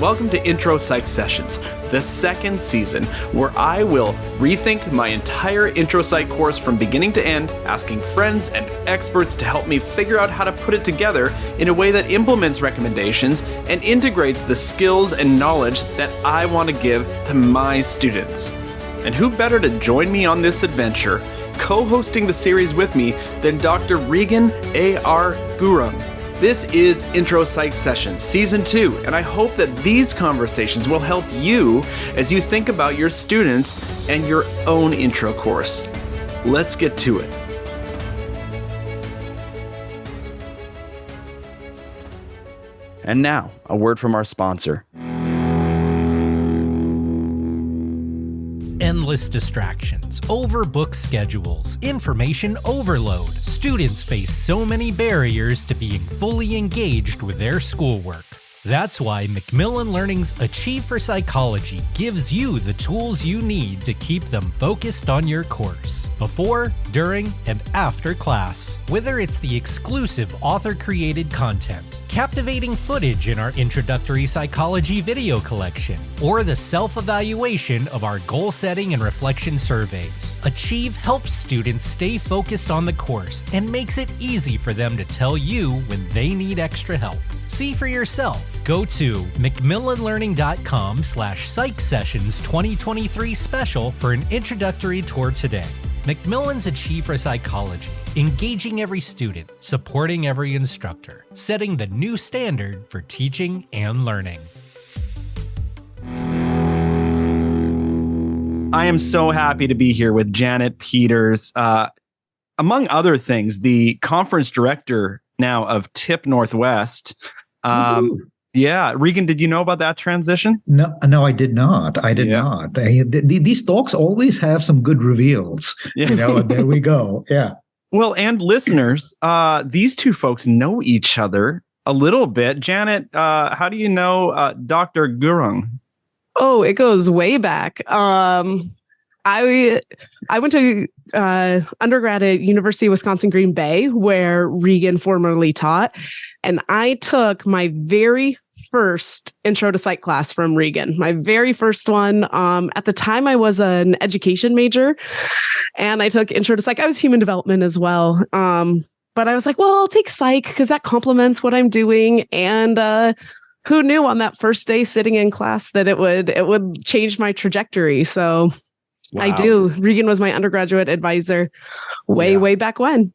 Welcome to Intro Psych Sessions, the second season, where I will rethink my entire Intro Psych course from beginning to end, asking friends and experts to help me figure out how to put it together in a way that implements recommendations and integrates the skills and knowledge that I want to give to my students. And who better to join me on this adventure, co-hosting the series with me, than Dr. Regan A.R. Gurung. This is Intro Psych Sessions Season 2, and I hope that these conversations will help you as you think about your students and your own intro course. Let's get to it. And now, a word from our sponsor. Endless distractions, overbooked schedules, information overload. Students face so many barriers to being fully engaged with their schoolwork. That's why Macmillan Learning's Achieve for Psychology gives you the tools you need to keep them focused on your course, before, during, and after class. Whether it's the exclusive author-created content, captivating footage in our Introductory Psychology video collection, or the self-evaluation of our goal-setting and reflection surveys, Achieve helps students stay focused on the course and makes it easy for them to tell you when they need extra help. See for yourself. Go to macmillanlearning.com/psych sessions 2023 special for an introductory tour today. Macmillan's Achieve for Psychology, engaging every student, supporting every instructor, setting the new standard for teaching and learning. I am so happy to be here with Janet Peters, among other things, the conference director now of TIP Northwest. Yeah, Regan, did you know about that transition? No, I did not. I did not. These talks always have some good reveals. Yeah. And there we go. Yeah. Well, and listeners, these two folks know each other a little bit. Janet, how do you know Dr. Gurung? Oh, it goes way back. I went to undergrad at University of Wisconsin Green Bay, where Regan formerly taught, and I took my very first Intro to Psych class from Regan. My very first one. At the time, I was an education major, and I took Intro to Psych. I was human development as well, but I was like, well, I'll take Psych because that complements what I'm doing. And who knew on that first day sitting in class that it would change my trajectory? So. Wow. I do. Regan was my undergraduate advisor way back when.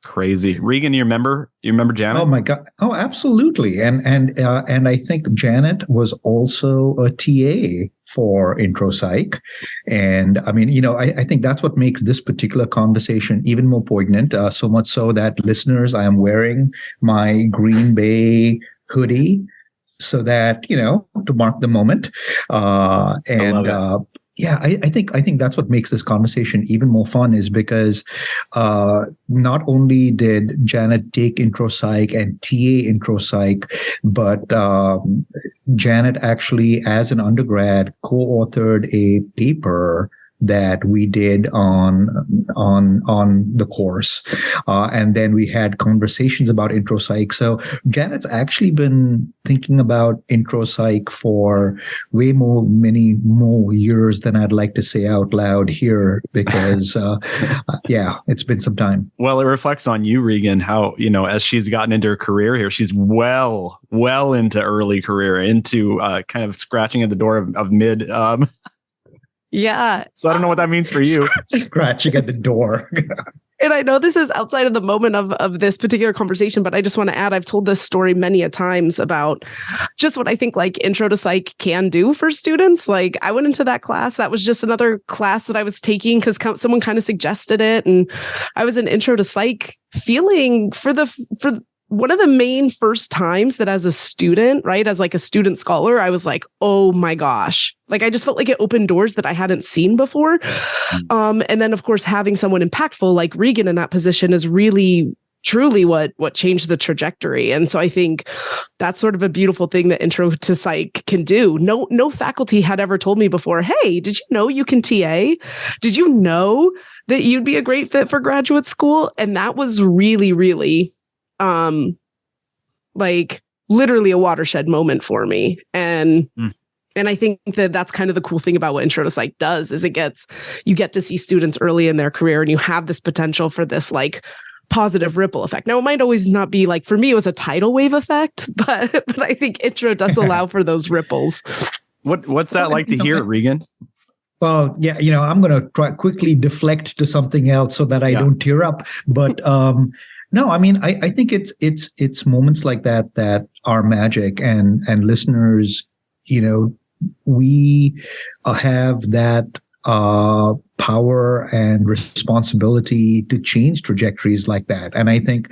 Crazy. Regan, you remember Janet? Oh my God. Oh, absolutely. And I think Janet was also a TA for Intro Psych. And I mean, I think that's what makes this particular conversation even more poignant. So much so that listeners, I am wearing my Green Bay hoodie so that, to mark the moment. Yeah, I think that's what makes this conversation even more fun, is because not only did Janet take Intro Psych and TA Intro Psych, but Janet actually, as an undergrad, co-authored a paper that we did on the course, and then we had conversations about Intro Psych. So Janet's actually been thinking about Intro Psych for many more years than I'd like to say out loud here, because it's been some time. Well, it reflects on you, Regan, how as she's gotten into her career here, she's well into early career, into kind of scratching at the door of mid. Yeah. So I don't know what that means for you. Scratching at the door. And I know this is outside of the moment of this particular conversation, but I just want to add, I've told this story many a times about just what I think like Intro to Psych can do for students. Like I went into that class. That was just another class that I was taking because someone kind of suggested it. And I was in Intro to Psych feeling for one of the main first times that as a student, right, as like a student scholar, I was like, oh my gosh, like I just felt like it opened doors that I hadn't seen before. And then, of course, having someone impactful like Regan in that position is really, truly what changed the trajectory. And so I think that's sort of a beautiful thing that Intro to Psych can do. No faculty had ever told me before, hey, did you know you can TA? Did you know that you'd be a great fit for graduate school? And that was really, really literally a watershed moment for me. And I think that that's kind of the cool thing about what Intro to Psych does is you get to see students early in their career, and you have this potential for this like positive ripple effect. Now, it might always not be like, for me, it was a tidal wave effect, but I think Intro does allow for those ripples. What's that like to hear, Regan? Well, yeah, I'm going to try quickly deflect to something else so that I don't tear up. But no, I mean, I think it's moments like that are magic, and listeners, we have that power and responsibility to change trajectories like that. And I think,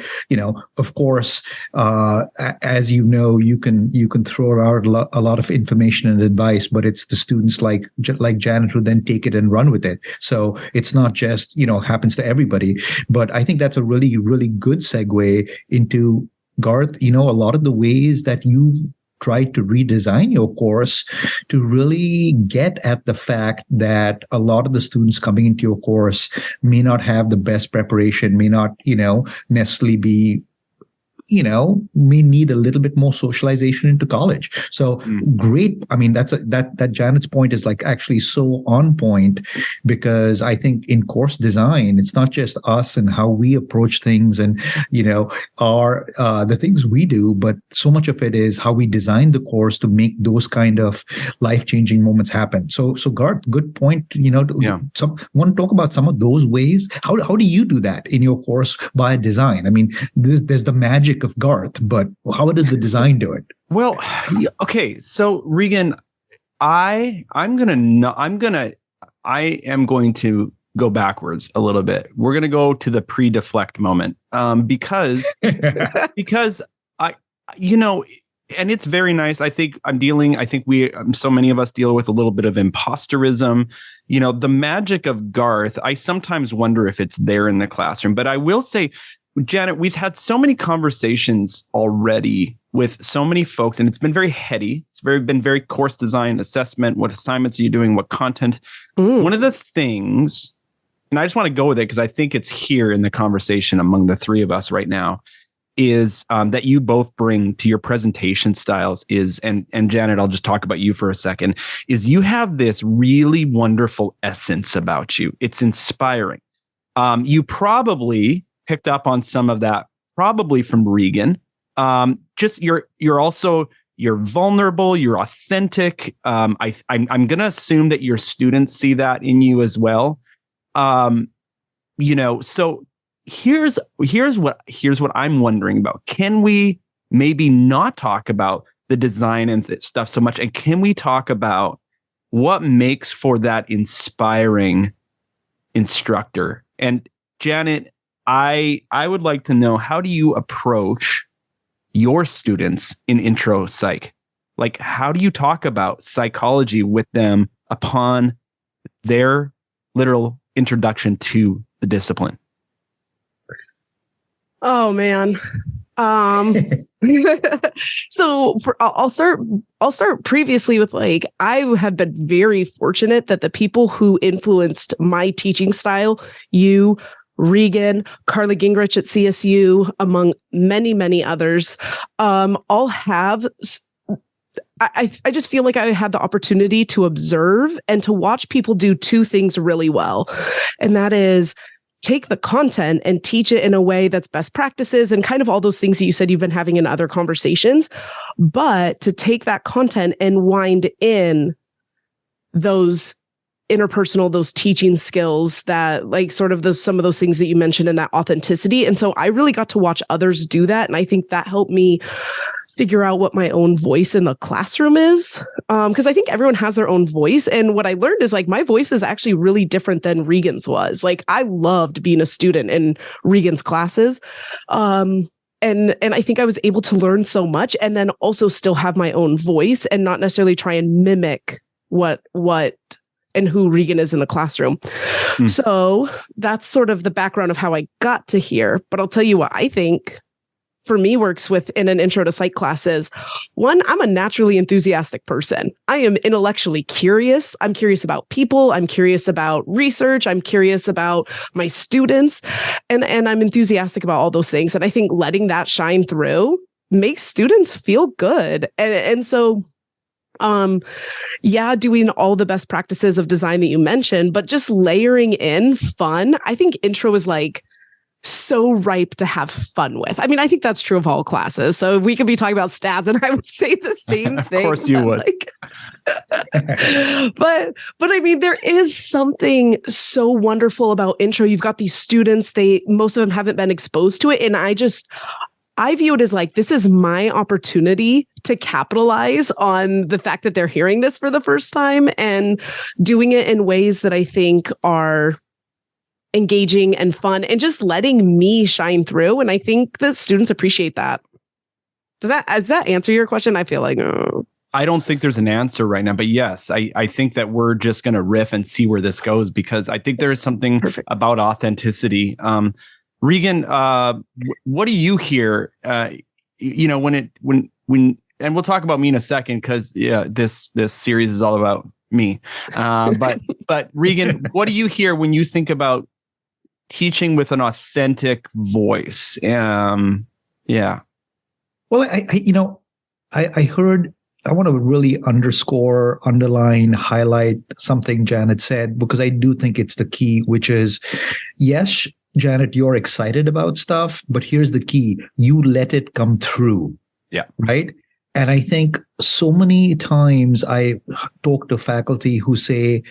of course, as you can throw out a lot of information and advice, but it's the students like Janet who then take it and run with it. So it's not just, happens to everybody. But I think that's a really, really good segue into, Garth, a lot of the ways that you've tried to redesign your course to really get at the fact that a lot of the students coming into your course may not have the best preparation, may not, necessarily be, may need a little bit more socialization into college. So great. I mean, that Janet's point is like actually so on point, because I think in course design, it's not just us and how we approach things and, the things we do, but so much of it is how we design the course to make those kind of life-changing moments happen. So Garth, good point. Want to talk about some of those ways? How do you do that in your course by design? I mean, there's the magic of Garth, but how does the design do it? Well, okay. So Regan, I am going to go backwards a little bit. We're going to go to the pre-deflect moment, because I, and it's very nice. I think so many of us deal with a little bit of imposterism. The magic of Garth, I sometimes wonder if it's there in the classroom, but I will say, Janet, we've had so many conversations already with so many folks, and it's been very heady. Been very course design, assessment, what assignments are you doing, what content. One of the things, and I just want to go with it because I think it's here in the conversation among the three of us right now, is that you both bring to your presentation styles is, and Janet, I'll just talk about you for a second, is you have this really wonderful essence about you. It's inspiring. You probably picked up on some of that probably from Regan. Just you're vulnerable, you're authentic. I'm going to assume that your students see that in you as well. So here's what I'm wondering about. Can we maybe not talk about the design and stuff so much, and can we talk about what makes for that inspiring instructor? And Janet, I would like to know, how do you approach your students in intro psych? Like, how do you talk about psychology with them upon their literal introduction to the discipline? Oh man. So I'll start previously with I have been very fortunate that the people who influenced my teaching style, you, Regan, Carla Gingrich at CSU, among many, many others, all have. I just feel like I had the opportunity to observe and to watch people do two things really well. And that is take the content and teach it in a way that's best practices and kind of all those things that you said you've been having in other conversations, but to take that content and wind in those interpersonal, those teaching skills that sort of some of those things that you mentioned and that authenticity. And so I really got to watch others do that. And I think that helped me figure out what my own voice in the classroom is. Because I think everyone has their own voice. And what I learned is my voice is actually really different than Regan's was. I loved being a student in Regan's classes. And I think I was able to learn so much and then also still have my own voice and not necessarily try and mimic what and who Regan is in the classroom. So that's sort of the background of how I got to here. But I'll tell you what I think for me works in an intro to psych classes. One, I'm a naturally enthusiastic person. I am intellectually curious. I'm curious about people. I'm curious about research. I'm curious about my students. And I'm enthusiastic about all those things. And I think letting that shine through makes students feel good. And so doing all the best practices of design that you mentioned, but just layering in fun. I think intro is like so ripe to have fun with. I mean, I think that's true of all classes. So we could be talking about stats and I would say the same thing. Of course you would. But I mean, there is something so wonderful about intro. You've got these students, most of them haven't been exposed to it. And I view it as like, this is my opportunity to capitalize on the fact that they're hearing this for the first time and doing it in ways that I think are engaging and fun and just letting me shine through. And I think the students appreciate that. Does that answer your question? I feel like, I don't think there's an answer right now, but yes, I think that we're just going to riff and see where this goes, because I think there is something about authenticity. Regan, what do you hear? When and we'll talk about me in a second, because this series is all about me. But Regan, what do you hear when you think about teaching with an authentic voice? Well, I heard. I want to really underline, highlight something Janet said, because I do think it's the key, which is, yes, Janet, you're excited about stuff, but here's the key. You let it come through. Yeah. Right. And I think so many times I talk to faculty who say,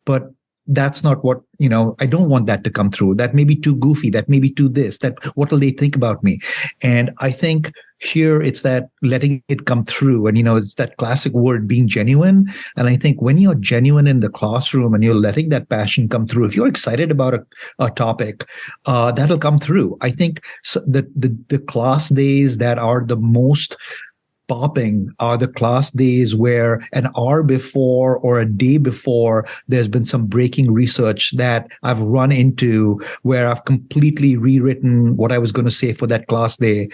but that's not what, I don't want that to come through. That may be too goofy. That may be too this, that what will they think about me? And I think here it's that letting it come through. And, it's that classic word, being genuine. And I think when you're genuine in the classroom and you're letting that passion come through, if you're excited about a topic, that'll come through. I think the class days that are the most popping are the class days where an hour before or a day before there's been some breaking research that I've run into where I've completely rewritten what I was going to say for that class day.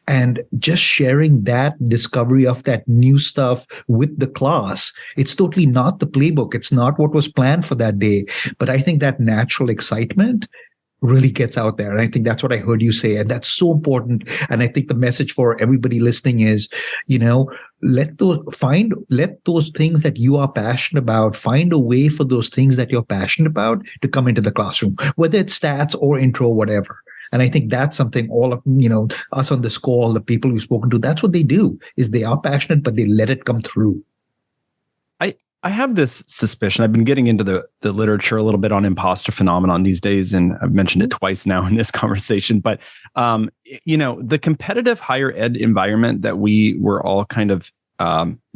And just sharing that discovery of that new stuff with the class. It's totally not the playbook. It's not what was planned for that day. But I think that natural excitement really gets out there. And I think that's what I heard you say. And that's so important. And I think the message for everybody listening is, let those things that you are passionate about, find a way for those things that you're passionate about to come into the classroom, whether it's stats or intro, whatever. And I think that's something all of, us on this call, the people we've spoken to, that's what they do, is they are passionate, but they let it come through. I have this suspicion. I've been getting into the literature a little bit on imposter phenomenon these days, and I've mentioned it twice now in this conversation. But the competitive higher ed environment that we were all kind of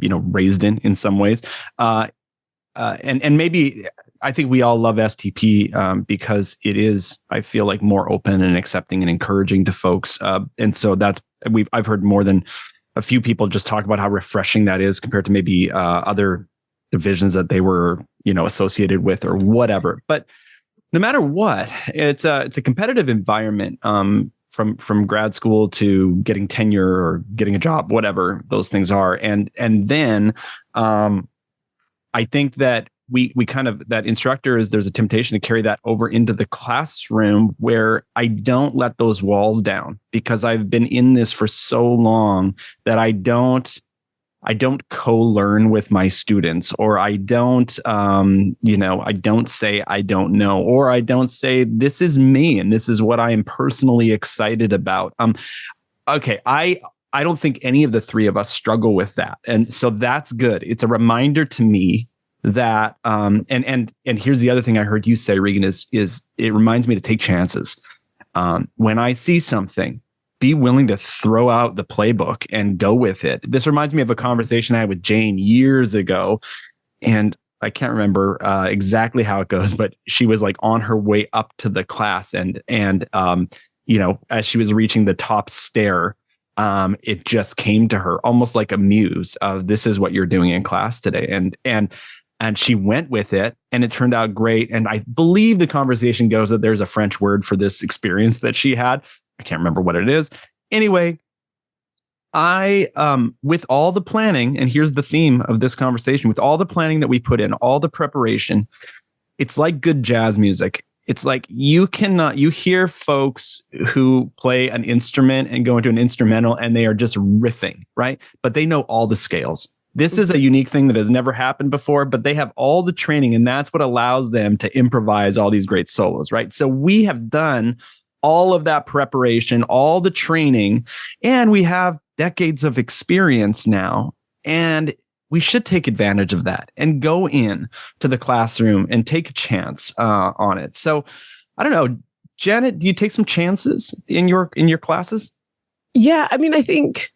raised in some ways, and maybe I think we all love STP because it is, I feel like, more open and accepting and encouraging to folks, and so I've heard more than a few people just talk about how refreshing that is compared to maybe other divisions that they were, associated with or whatever. But no matter what, it's a competitive environment, from grad school to getting tenure or getting a job, whatever those things are. And then I think that we kind of, that instructors, there's a temptation to carry that over into the classroom, where I don't let those walls down, because I've been in this for so long that I don't co-learn with my students, or I don't, I don't say I don't know, or I don't say this is me and this is what I am personally excited about. Okay, I don't think any of the three of us struggle with that, and so that's good. It's a reminder to me that, and here's the other thing I heard you say, Regan, is it reminds me to take chances. When I see something, be willing to throw out the playbook and go with it. This reminds me of a conversation I had with Jane years ago, and I can't remember exactly how it goes, but she was like on her way up to the class, and as she was reaching the top stair, it just came to her almost like a muse of, this is what you're doing in class today, and she went with it, and it turned out great. And I believe the conversation goes that there's a French word for this experience that she had. I can't remember what it is. Anyway, I, with all the planning, and here's the theme of this conversation, with all the planning that we put in, all the preparation, it's like good jazz music. It's like you hear folks who play an instrument and go into an instrumental and they are just riffing, right? But they know all the scales. This is a unique thing that has never happened before, but they have all the training, and that's what allows them to improvise all these great solos, right? So we have done all of that preparation, all the training, and we have decades of experience now. And we should take advantage of that and go in to the classroom and take a chance on it. So I don't know, Janet, do you take some chances in your classes? Yeah, I mean, I think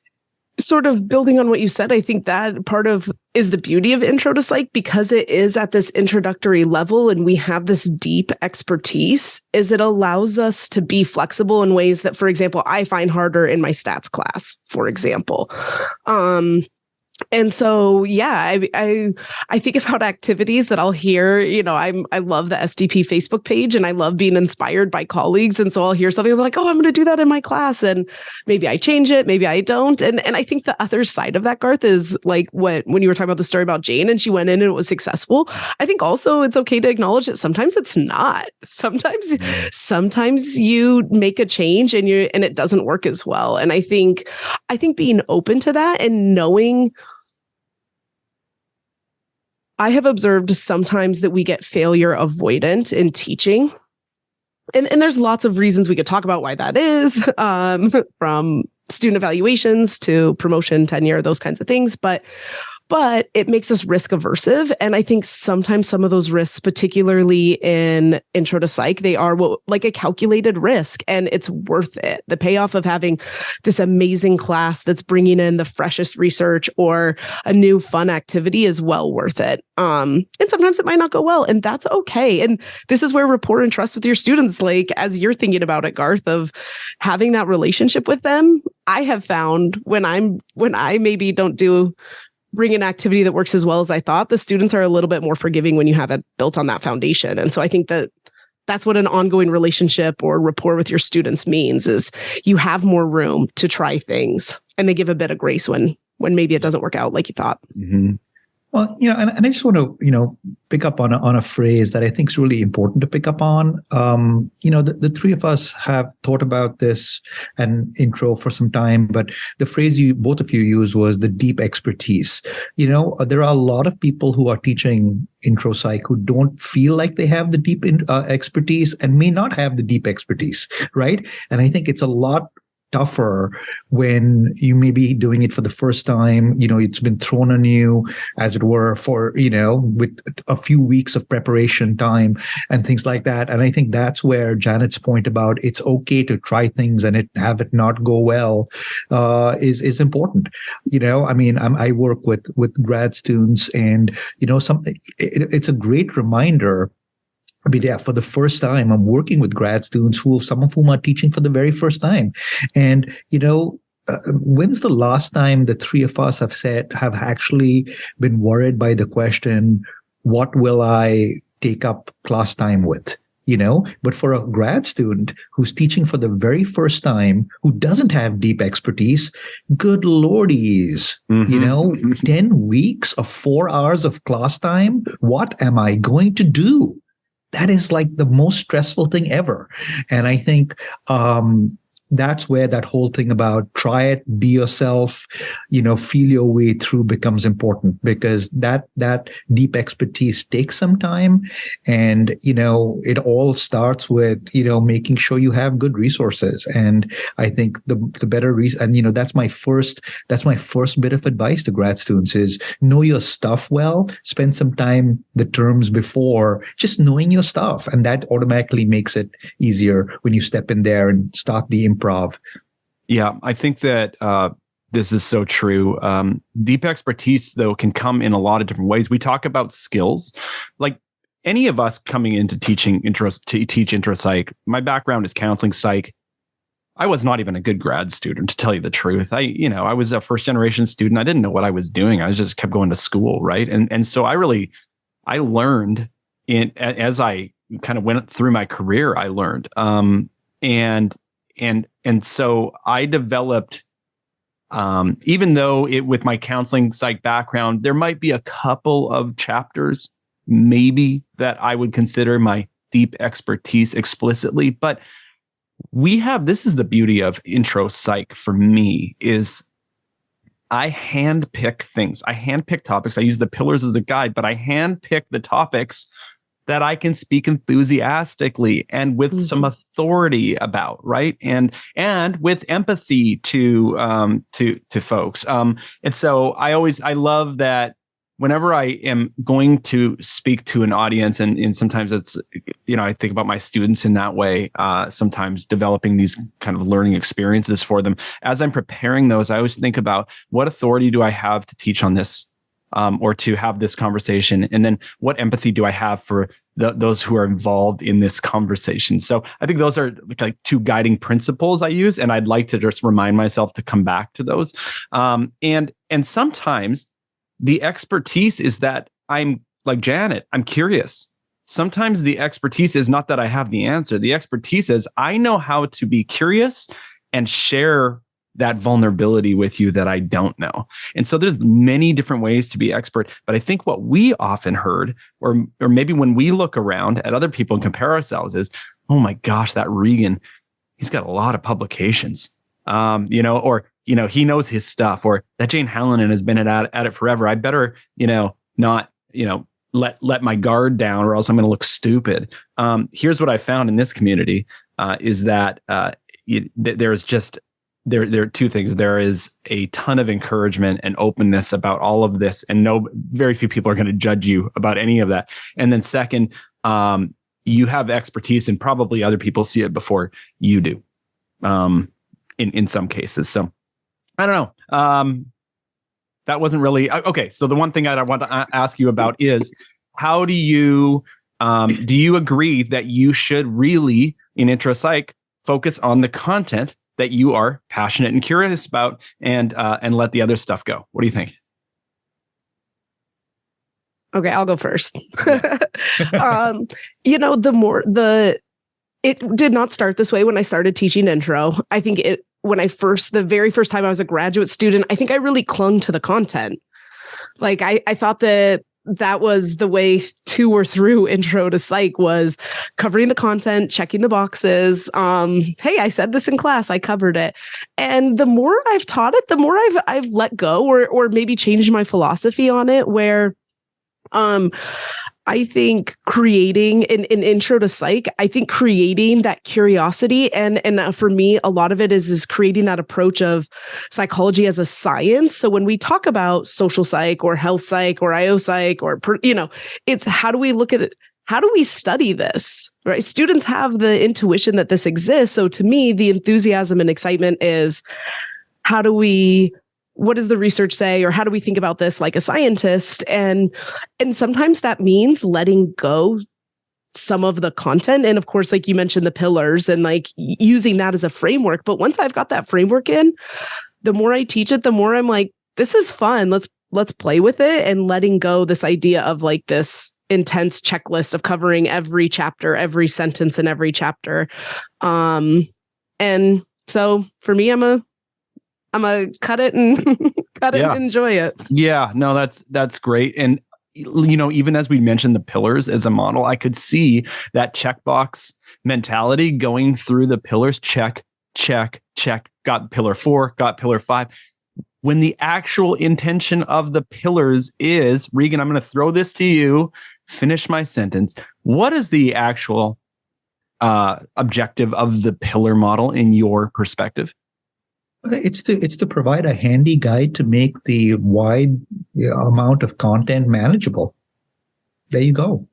sort of building on what you said, I think that part of is the beauty of Intro to Psych, because it is at this introductory level and we have this deep expertise, is it allows us to be flexible in ways that, for example, I find harder in my stats class, for example. And so, yeah, I think about activities that I'll hear, I love the SDP Facebook page and I love being inspired by colleagues. And so I'll hear something, I'm like, oh, I'm going to do that in my class. And maybe I change it, maybe I don't. And I think the other side of that, Garth, is like when you were talking about the story about Jane and she went in and it was successful. I think also it's okay to acknowledge that sometimes it's not. Sometimes you make a change and it doesn't work as well. And I think being open to that and knowing, I have observed sometimes that we get failure avoidant in teaching. And there's lots of reasons we could talk about why that is, from student evaluations to promotion, tenure, those kinds of things. But it makes us risk aversive. And I think sometimes some of those risks, particularly in Intro to Psych, they are like a calculated risk, and it's worth it. The payoff of having this amazing class that's bringing in the freshest research or a new fun activity is well worth it. And sometimes it might not go well, and that's okay. And this is where rapport and trust with your students, like as you're thinking about it, Garth, of having that relationship with them. I have found when I maybe don't bring an activity that works as well as I thought, the students are a little bit more forgiving when you have it built on that foundation. And so I think that's what an ongoing relationship or rapport with your students means, is you have more room to try things and they give a bit of grace when maybe it doesn't work out like you thought. Mm-hmm. Well, and I just want to, pick up on a phrase that I think is really important to pick up on. The three of us have thought about this and intro for some time, but the phrase both of you used was the deep expertise. There are a lot of people who are teaching intro psych who don't feel like they have the deep expertise and may not have the deep expertise, right? And I think it's a lot tougher when you may be doing it for the first time. It's been thrown on you, as it were, for with a few weeks of preparation time and things like that. And I think that's where Janet's point about it's okay to try things and have it not go well is important. I work with grad students, and it's a great reminder. For the first time, I'm working with grad students some of whom are teaching for the very first time. And, when's the last time the three of us have actually been worried by the question, what will I take up class time with? But for a grad student who's teaching for the very first time, who doesn't have deep expertise, good lordies, 10 weeks of 4 hours of class time, what am I going to do? That is like the most stressful thing ever. And I think that's where that whole thing about try it, be yourself, feel your way through becomes important, because that deep expertise takes some time. And, it all starts with, making sure you have good resources. And I think the better reason, and, that's my first bit of advice to grad students is know your stuff well, spend some time the terms before just knowing your stuff. And that automatically makes it easier when you step in there and start the improv. Yeah, I think that this is so true. Deep expertise, though, can come in a lot of different ways. We talk about skills. Like any of us coming into teaching to teach intro psych, my background is counseling psych. I was not even a good grad student, to tell you the truth. I was a first generation student. I didn't know what I was doing. I just kept going to school, right? And so I learned as I kind of went through my career. I learned, and so I developed, even though with my counseling psych background, there might be a couple of chapters maybe that I would consider my deep expertise explicitly, but this is the beauty of intro psych for me, is I handpick things. I handpick topics. I use the pillars as a guide, but I handpick the topics that I can speak enthusiastically and with some authority about, right? And with empathy to folks. And so I love that whenever I am going to speak to an audience, and sometimes it's, I think about my students in that way, sometimes developing these kind of learning experiences for them. As I'm preparing those, I always think about, what authority do I have to teach on this, or to have this conversation? And then what empathy do I have for those who are involved in this conversation? So I think those are like two guiding principles I use, and I'd like to just remind myself to come back to those. And sometimes the expertise is that I'm like Janet, I'm curious. Sometimes the expertise is not that I have the answer. The expertise is I know how to be curious and share that vulnerability with you that I don't know. And so there's many different ways to be expert. But I think what we often heard, or maybe when we look around at other people and compare ourselves, is, oh my gosh, that Regan, he's got a lot of publications, he knows his stuff, or that Jane Hallinan has been at it forever. I better, not, let my guard down, or else I'm going to look stupid. Here's what I found in this community, is that there's just, there are two things. There is a ton of encouragement and openness about all of this, and very few people are going to judge you about any of that. And then second, you have expertise, and probably other people see it before you do, in some cases. So I don't know. That wasn't really okay. So the one thing I want to ask you about is, how do you agree that you should really, in intro psych, focus on the content that you are passionate and curious about, and let the other stuff go? What do you think? Okay, I'll go first. Yeah. It did not start this way when I started teaching intro. I think the very first time I was a graduate student, I think I really clung to the content. Like I thought that was the way to or through intro to psych, was covering the content, checking the boxes. Hey, I said this in class, I covered it. And the more I've taught it, the more I've let go, or maybe changed my philosophy on it, where I think creating an intro to psych, I think creating that curiosity, and for me, a lot of it is creating that approach of psychology as a science. So when we talk about social psych or health psych or IO psych, or it's how do we look at it? How do we study this? Right? Students have the intuition that this exists. So to me, the enthusiasm and excitement is, what does the research say, or how do we think about this like a scientist? And sometimes that means letting go some of the content. And of course, like you mentioned, the pillars, and like using that as a framework. But once I've got that framework in, the more I teach it, the more I'm like, this is fun. Let's play with it, and letting go this idea of like this intense checklist of covering every chapter, every sentence in every chapter. And so for me, I'm a cut it and cut it and enjoy it. Yeah, no, that's great. And even as we mentioned the pillars as a model, I could see that checkbox mentality going through the pillars. Check, check, check. Got pillar 4, got pillar 5. When the actual intention of the pillars is, Regan, I'm going to throw this to you. Finish my sentence. What is the actual objective of the pillar model in your perspective? It's to provide a handy guide to make the wide amount of content manageable. There you go.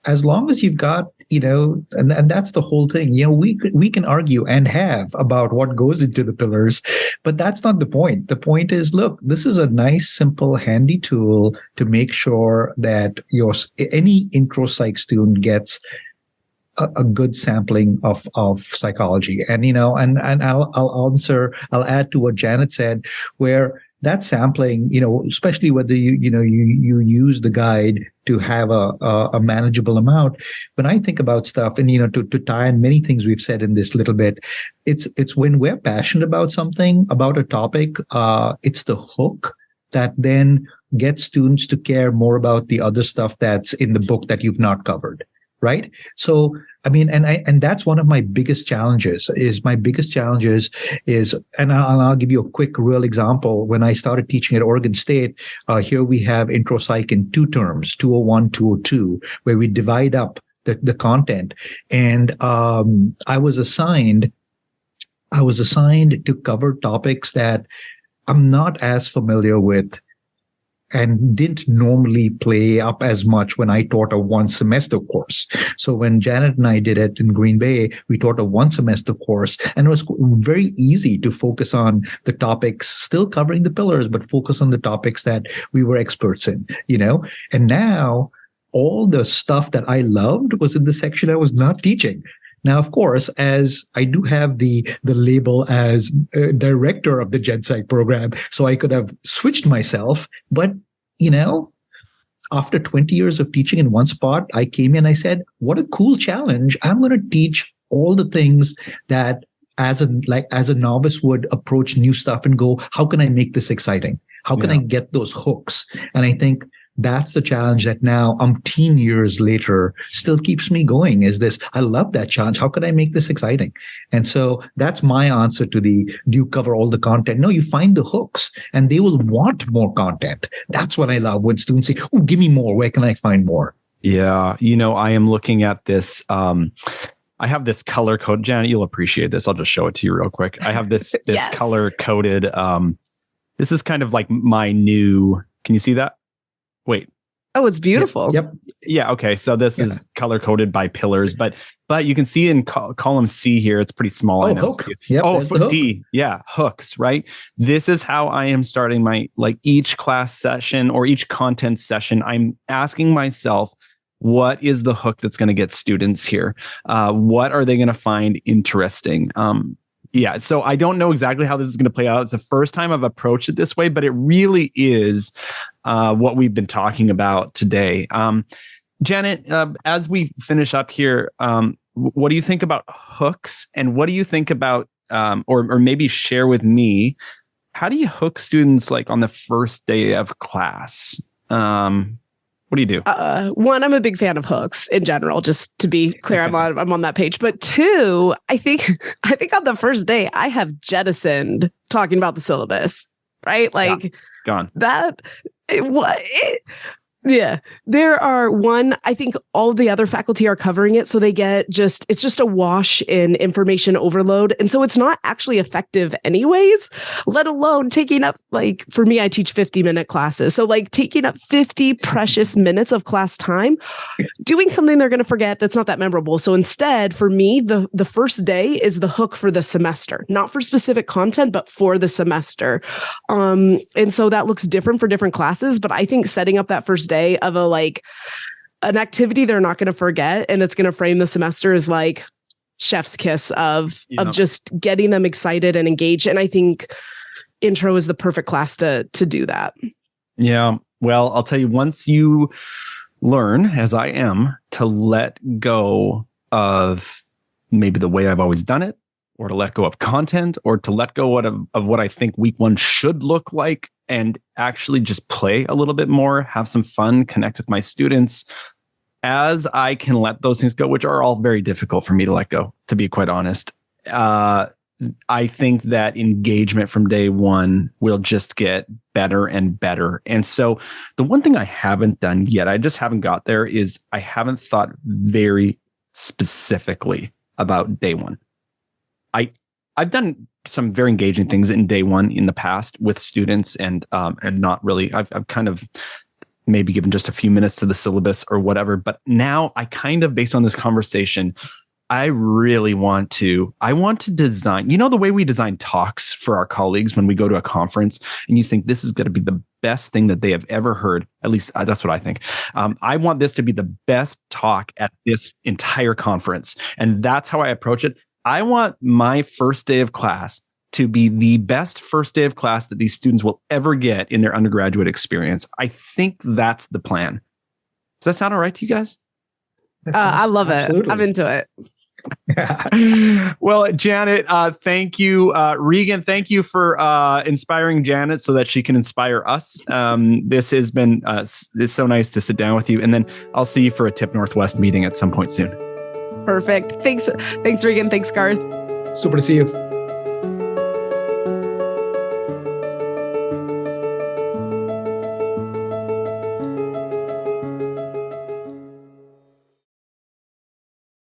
As long as you've got, and that's the whole thing. We can argue and have about what goes into the pillars, but that's not the point. The point is, look, this is a nice, simple, handy tool to make sure that any intro psych student gets a good sampling of psychology. And I'll add to what Janet said, where that sampling, especially whether you use the guide to have a manageable amount. When I think about stuff, and to tie in many things we've said in this little bit, it's when we're passionate about something, about a topic, it's the hook that then gets students to care more about the other stuff that's in the book that you've not covered. right? So I mean, and that's one of my biggest challenges. And I'll give you a quick real example. When I started teaching at Oregon State, here we have intro psych in 2 terms, 201, 202, where we divide up the content. And I was assigned to cover topics that I'm not as familiar with and didn't normally play up as much when I taught a 1-semester course. So when Janet and I did it in Green Bay, we taught a 1-semester course, and it was very easy to focus on the topics, still covering the pillars, but focus on the topics that we were experts in, And now all the stuff that I loved was in the section I was not teaching. Now, of course, as I do have the label as director of the Gen Psych program, so I could have switched myself. But, after 20 years of teaching in one spot, I came in, I said, what a cool challenge. I'm going to teach all the things that as a novice would approach new stuff and go, how can I make this exciting? How can I get those hooks? And I think that's the challenge that now, umpteen years later, still keeps me going. Is this, I love that challenge. How can I make this exciting? And so that's my answer to do you cover all the content? No, you find the hooks, and they will want more content. That's what I love when students say, oh, give me more. Where can I find more? Yeah. I am looking at this. I have this color code. Janet, you'll appreciate this. I'll just show it to you real quick. I have this Yes. color coded. This is kind of like my new, can you see that? Wait. Oh, it's beautiful. Yep. Yeah. Okay. So this is color coded by pillars, but you can see in column C here, it's pretty small. I know. Hook. Yep, oh, the hook. D. Yeah. Hooks. Right. This is how I am starting my, each class session or each content session. I'm asking myself, what is the hook that's going to get students here? What are they going to find interesting? Yeah, so I don't know exactly how this is going to play out. It's the first time I've approached it this way, but it really is what we've been talking about today. Janet, as we finish up here, what do you think about hooks? And what do you think about, or maybe share with me, how do you hook students on the first day of class? What do you do? One, I'm a big fan of hooks in general, just to be clear, I'm on that page. But 2, I think on the first day, I have jettisoned talking about the syllabus, right? Gone. Yeah, there are I think all the other faculty are covering it. So they get it's just a wash in information overload. And so it's not actually effective anyways, let alone taking up, for me, I teach 50-minute classes. So taking up 50 precious minutes of class time, doing something they're going to forget that's not that memorable. So instead, for me, the first day is the hook for the semester, not for specific content, but for the semester. And so that looks different for different classes. But I think setting up that first day of an activity they're not going to forget and that's going to frame the semester is chef's kiss of just getting them excited and engaged. And I think intro is the perfect class to do that. Yeah. Well, I'll tell you, once you learn, as I am, to let go of maybe the way I've always done it, or to let go of content, or to let go of what I think week 1 should look like, and actually just play a little bit more, have some fun, connect with my students, as I can let those things go, which are all very difficult for me to let go, to be quite honest. I think that engagement from day 1 will just get better and better. And so the one thing I haven't done yet, I just haven't got there, is I haven't thought very specifically about day 1. I've done some very engaging things in day 1 in the past with students, and not really. I've kind of maybe given just a few minutes to the syllabus or whatever. But now I kind of, based on this conversation, I really want to design, the way we design talks for our colleagues when we go to a conference, and you think this is going to be the best thing that they have ever heard. At least that's what I think. I want this to be the best talk at this entire conference. And that's how I approach it. I want my first day of class to be the best first day of class that these students will ever get in their undergraduate experience. I think that's the plan. Does that sound all right to you guys? I love Absolutely. it. I'm into it. Well, Janet, thank you. Regan, thank you for inspiring Janet so that she can inspire us. This has been it's so nice to sit down with you. And then I'll see you for a Tip Northwest meeting at some point soon. Perfect. Thanks, Regan. Thanks, Garth. Super to see you.